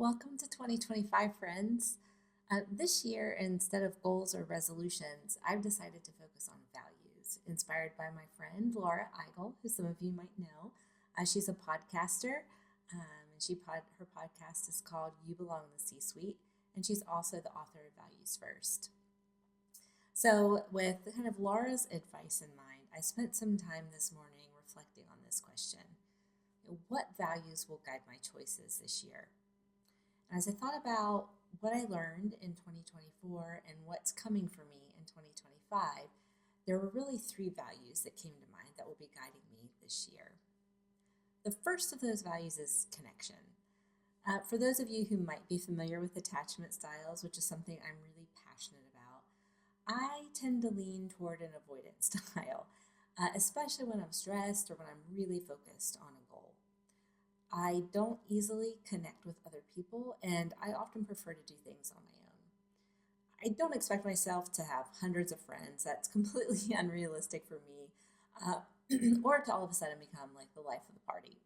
Welcome to 2025, friends. This year, instead of goals or resolutions, I've decided to focus on values, inspired by my friend Laura Eigel, who some of you might know. She's a podcaster, her podcast is called You Belong in the C-Suite, and she's also the author of Values First. So, with kind of Laura's advice in mind, I spent some time this morning reflecting on this question. What values will guide my choices this year? As I thought about what I learned in 2024 and what's coming for me in 2025, there were really three values that came to mind that will be guiding me this year. The first of those values is connection. For those of you who might be familiar with attachment styles, which is something I'm really passionate about, I tend to lean toward an avoidance style, especially when I'm stressed or when I'm really focused on a goal. I don't easily connect with other people, and I often prefer to do things on my own. I don't expect myself to have hundreds of friends. That's completely unrealistic for me, or to all of a sudden become like the life of the party.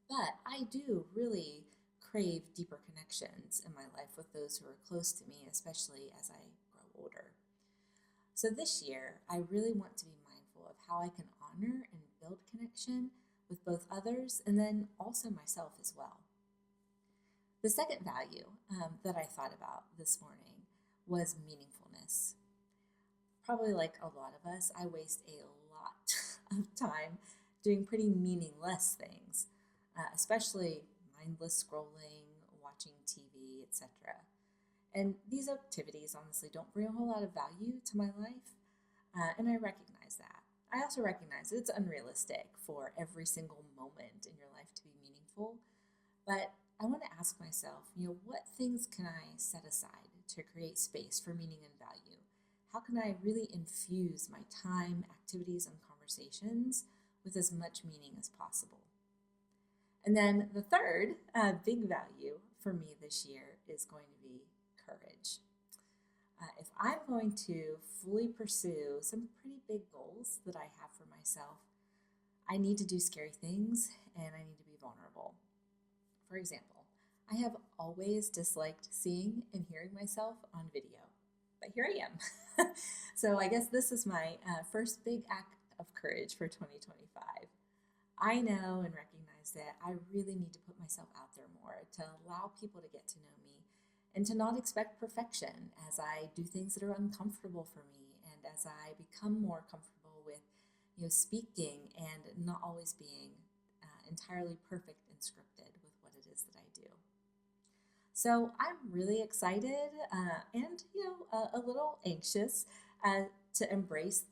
But I do really crave deeper connections in my life with those who are close to me, especially as I grow older. So this year, I really want to be mindful of how I can honor and build connection with both others and then also myself as well. The second value that I thought about this morning was meaningfulness. Probably like a lot of us, I waste a lot of time doing pretty meaningless things, especially mindless scrolling, watching TV, etc. And these activities honestly don't bring a whole lot of value to my life, and I recognize that. I also recognize that it's unrealistic for every single moment in your life to be meaningful, but I want to ask myself, what things can I set aside to create space for meaning and value? How can I really infuse my time, activities, and conversations with as much meaning as possible? And then the third big value for me this year is going to be courage. If I'm going to fully pursue some pretty big goals that I have for myself, I need to do scary things and I need to be vulnerable. For example, I have always disliked seeing and hearing myself on video, but here I am. So I guess this is my first big act of courage for 2025. I know and recognize that I really need to put myself out there more to allow people to get to know me and to not expect perfection as I do things that are uncomfortable for me and as I become more comfortable with speaking and not always being entirely perfect and scripted with what it is that I do. So I'm really excited and a little anxious to embrace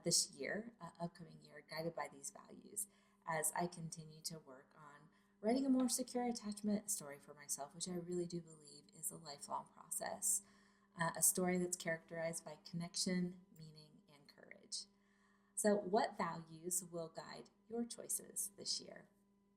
this year, upcoming year, guided by these values as I continue to work on writing a more secure attachment story for myself, which I really do believe is a lifelong process, a story that's characterized by connection, meaning, and courage. So what values will guide your choices this year?